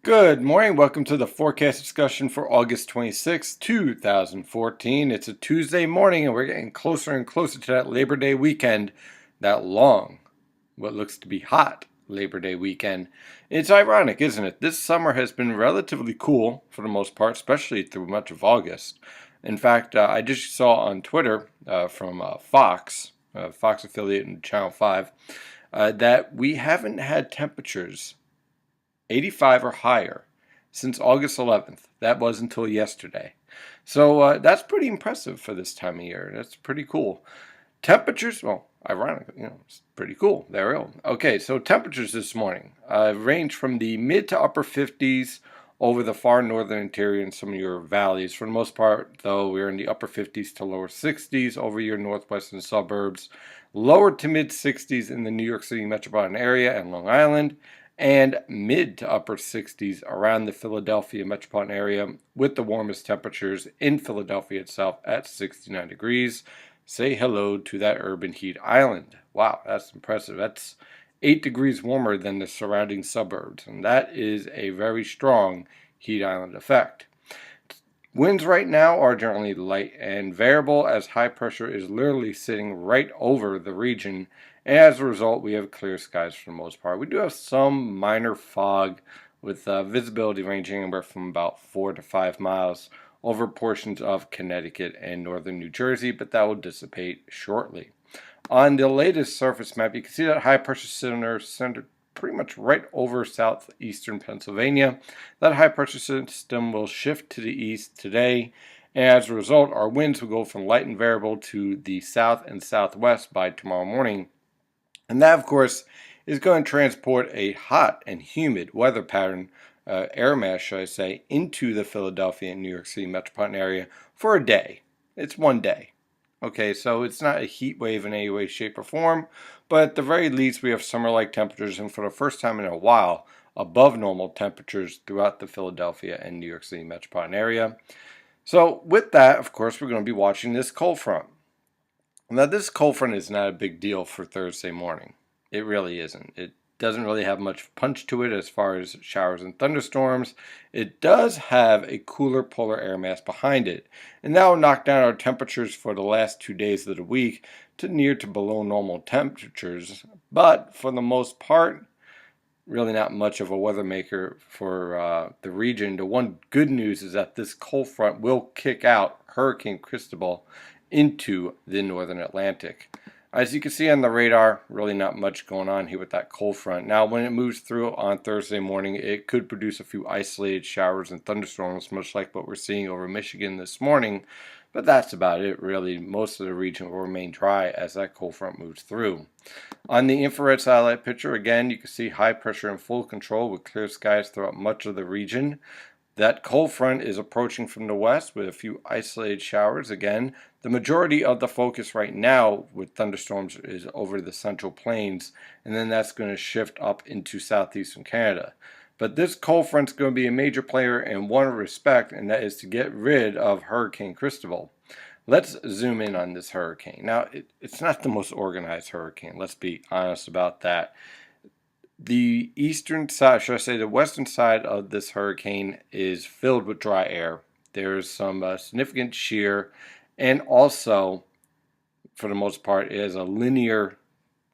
Good morning. Welcome to the forecast discussion for August 26, 2014. It's a Tuesday morning and we're getting closer and closer to that Labor Day weekend, that long, what looks to be hot Labor Day weekend. It's ironic, isn't it? This summer has been relatively cool for the most part, especially through much of August. In fact, I just saw on Twitter from Fox, Fox affiliate in Channel 5, that we haven't had temperatures 85 or higher since August 11th. That was until yesterday. So that's pretty impressive for this time of year. That's pretty cool. Temperatures, well, ironically, it's pretty cool. They're real. Okay, so temperatures this morning range from the mid to upper 50s over the far northern interior and some of your valleys. For the most part, though, we're in the upper 50s to lower 60s over your northwestern suburbs, lower to mid 60s in the New York City metropolitan area and Long Island, and mid to upper 60s around the Philadelphia metropolitan area, with the warmest temperatures in Philadelphia itself at 69 degrees. Say hello to that urban heat island. Wow, that's impressive. That's 8 degrees warmer than the surrounding suburbs, and that is a very strong heat island effect. Winds right now are generally light and variable, as high pressure is literally sitting right over the region, and as a result we have clear skies for the most part. We do have some minor fog with visibility ranging anywhere from about 4 to 5 miles over portions of Connecticut and northern New Jersey, but that will dissipate shortly. On the latest surface map, you can see that high pressure center pretty much right over southeastern Pennsylvania. That high pressure system will shift to the east today, and as a result, our winds will go from light and variable to the south and southwest by tomorrow morning. And that, of course, is going to transport a hot and humid weather pattern, air mass, should I say, into the Philadelphia and New York City metropolitan area for a day. It's one day. Okay, so it's not a heat wave in any way, shape, or form, but at the very least we have summer-like temperatures, and for the first time in a while, above normal temperatures throughout the Philadelphia and New York City metropolitan area. So with that, of course, we're going to be watching this cold front. Now, this cold front is not a big deal for Thursday morning. It really isn't. It doesn't really have much punch to it as far as showers and thunderstorms. It does have a cooler polar air mass behind it, and that will knock down our temperatures for the last 2 days of the week to near to below normal temperatures. But for the most part, really not much of a weather maker for the region. The one good news is that this cold front will kick out Hurricane Cristobal into the northern Atlantic. As you can see on the radar, really not much going on here with that cold front. Now, when it moves through on Thursday morning, it could produce a few isolated showers and thunderstorms, much like what we're seeing over Michigan this morning. But that's about it, really. Most of the region will remain dry as that cold front moves through. On the infrared satellite picture, again, you can see high pressure in full control with clear skies throughout much of the region. That cold front is approaching from the west with a few isolated showers. Again, the majority of the focus right now with thunderstorms is over the central plains, and then that's going to shift up into southeastern Canada. But this cold front's going to be a major player in one respect, and that is to get rid of Hurricane Cristobal. Let's zoom in on this hurricane. Now, it's not the most organized hurricane. Let's be honest about that. The eastern side, should I say the western side of this hurricane is filled with dry air. There's some significant shear, and also, for the most part, it is a linear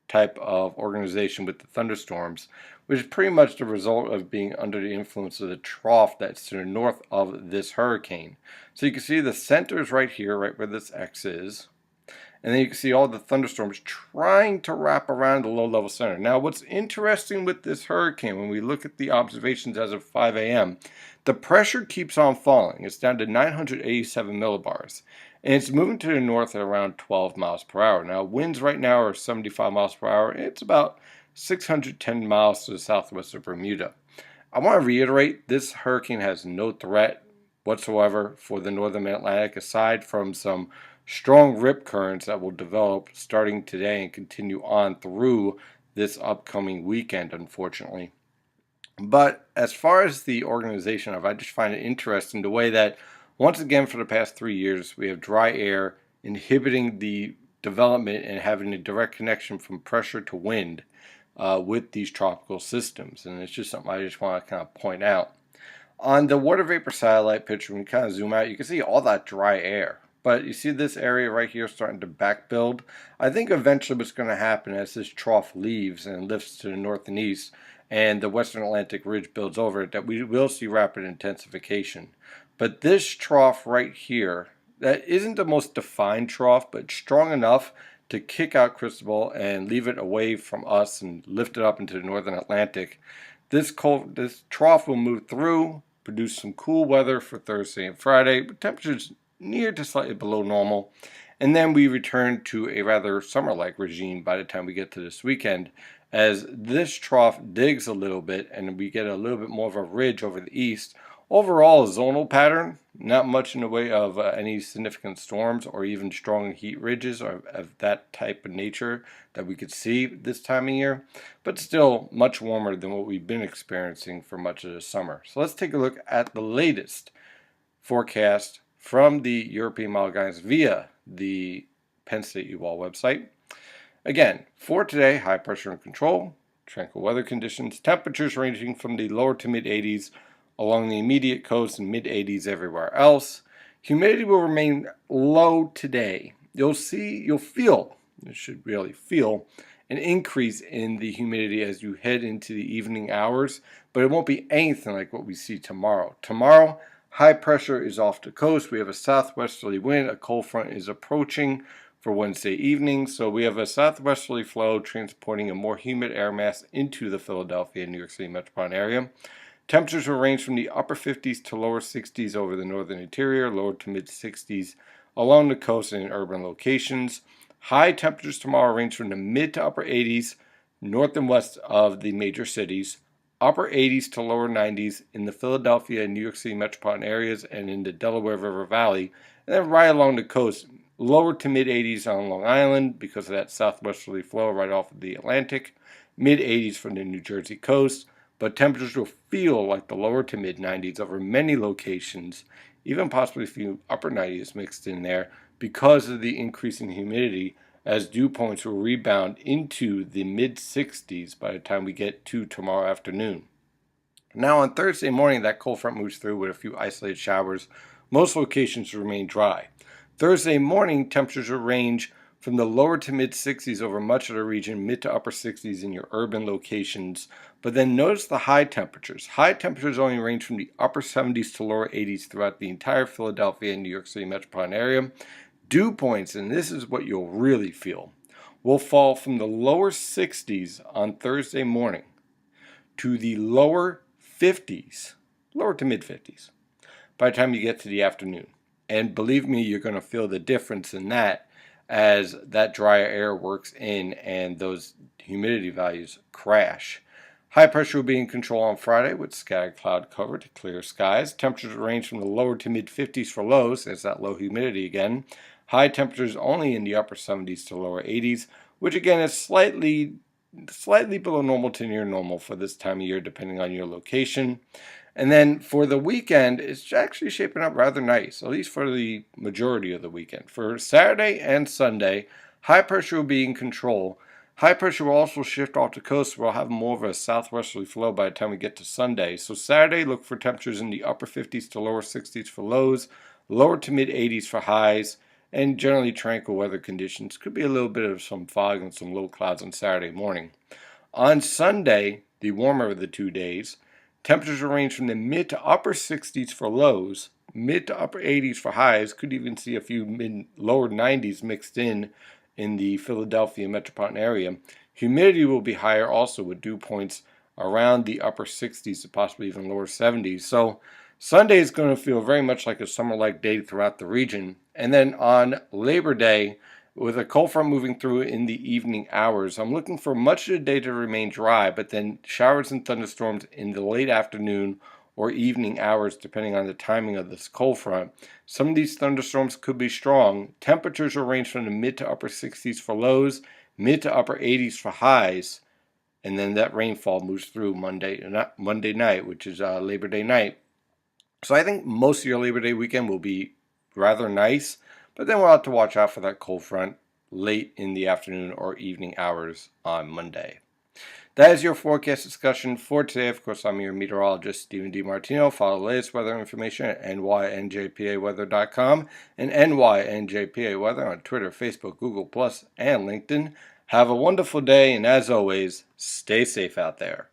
type of organization with the thunderstorms, which is pretty much the result of being under the influence of the trough that's to the north of this hurricane. So you can see the center is right here, right where this X is. And then you can see all the thunderstorms trying to wrap around the low-level center. Now, what's interesting with this hurricane, when we look at the observations as of 5 a.m., the pressure keeps on falling. It's down to 987 millibars. And it's moving to the north at around 12 miles per hour. Now, winds right now are 75 miles per hour. It's about 610 miles to the southwest of Bermuda. I want to reiterate, this hurricane has no threat whatsoever for the northern Atlantic, aside from some strong rip currents that will develop starting today and continue on through this upcoming weekend, unfortunately. But as far as the organization of it, I just find it interesting the way that, once again, for the past 3 years, we have dry air inhibiting the development and having a direct connection from pressure to wind with these tropical systems. And it's just something I just want to kind of point out. On the water vapor satellite picture, when you kind of zoom out, you can see all that dry air. But you see this area right here starting to back build. I think eventually what's going to happen as this trough leaves and lifts to the north and east and the western Atlantic ridge builds over it, that we will see rapid intensification. But this trough right here, that isn't the most defined trough, but strong enough to kick out Cristobal and leave it away from us and lift it up into the northern Atlantic. This trough will move through, produce some cool weather for Thursday and Friday, with temperatures near to slightly below normal. And then we return to a rather summer-like regime by the time we get to this weekend, as this trough digs a little bit and we get a little bit more of a ridge over the east. Overall, a zonal pattern, not much in the way of any significant storms or even strong heat ridges of that type of nature that we could see this time of year, but still much warmer than what we've been experiencing for much of the summer. So let's take a look at the latest forecast from the European Model Guidance via the Penn State UWall website. Again, for today, high pressure and control, tranquil weather conditions, temperatures ranging from the lower to mid 80s along the immediate coast and mid 80s everywhere else. Humidity will remain low today. You should really feel an increase in the humidity as you head into the evening hours, but it won't be anything like what we see tomorrow. Tomorrow, high pressure is off the coast. We have a southwesterly wind. A cold front is approaching for Wednesday evening. So we have a southwesterly flow transporting a more humid air mass into the Philadelphia and New York City metropolitan area. Temperatures will range from the upper 50s to lower 60s over the northern interior, lower to mid 60s along the coast and in urban locations. High temperatures tomorrow range from the mid to upper 80s north and west of the major cities, upper 80s to lower 90s in the Philadelphia and New York City metropolitan areas and in the Delaware River Valley, and then right along the coast, lower to mid 80s on Long Island because of that southwesterly flow right off of the Atlantic, mid 80s from the New Jersey coast, but temperatures will feel like the lower to mid 90s over many locations, even possibly a few upper 90s mixed in there because of the increase in humidity, as dew points will rebound into the mid 60s by the time we get to tomorrow afternoon. Now on Thursday morning, that cold front moves through with a few isolated showers. Most locations remain dry. Thursday morning, temperatures will range from the lower to mid 60s over much of the region, mid to upper 60s in your urban locations. But then notice the high temperatures. High temperatures only range from the upper 70s to lower 80s throughout the entire Philadelphia and New York City metropolitan area. Dew points, and this is what you'll really feel, will fall from the lower 60s on Thursday morning to the lower 50s, lower to mid 50s, by the time you get to the afternoon. And believe me, you're going to feel the difference in that as that drier air works in and those humidity values crash. High pressure will be in control on Friday with scattered cloud cover to clear skies. Temperatures range from the lower to mid 50s for lows, as that low humidity again. High temperatures only in the upper 70s to lower 80s, which again is slightly below normal to near normal for this time of year depending on your location. And then for the weekend, it's actually shaping up rather nice, at least for the majority of the weekend. For Saturday and Sunday, high pressure will be in control. High pressure will also shift off the coast. We'll have more of a southwesterly flow by the time we get to Sunday. So Saturday, look for temperatures in the upper 50s to lower 60s for lows, lower to mid 80s for highs, and generally tranquil weather conditions. Could be a little bit of some fog and some low clouds on Saturday morning. On Sunday, the warmer of the 2 days, temperatures will range from the mid to upper 60s for lows, mid to upper 80s for highs. Could even see a few lower 90s mixed in the Philadelphia metropolitan area. Humidity will be higher also with dew points around the upper 60s to possibly even lower 70s. So Sunday is going to feel very much like a summer-like day throughout the region. And then on Labor Day, with a cold front moving through in the evening hours, I'm looking for much of the day to remain dry, but then showers and thunderstorms in the late afternoon or evening hours, depending on the timing of this cold front. Some of these thunderstorms could be strong. Temperatures will range from the mid to upper 60s for lows, mid to upper 80s for highs, and then that rainfall moves through Monday night, which is Labor Day night. So I think most of your Labor Day weekend will be rather nice, but then we'll have to watch out for that cold front late in the afternoon or evening hours on Monday. That is your forecast discussion for today. Of course, I'm your meteorologist, Stephen DiMartino. Follow the latest weather information at nynjpaweather.com and nynjpaweather on Twitter, Facebook, Google+, and LinkedIn. Have a wonderful day, and as always, stay safe out there.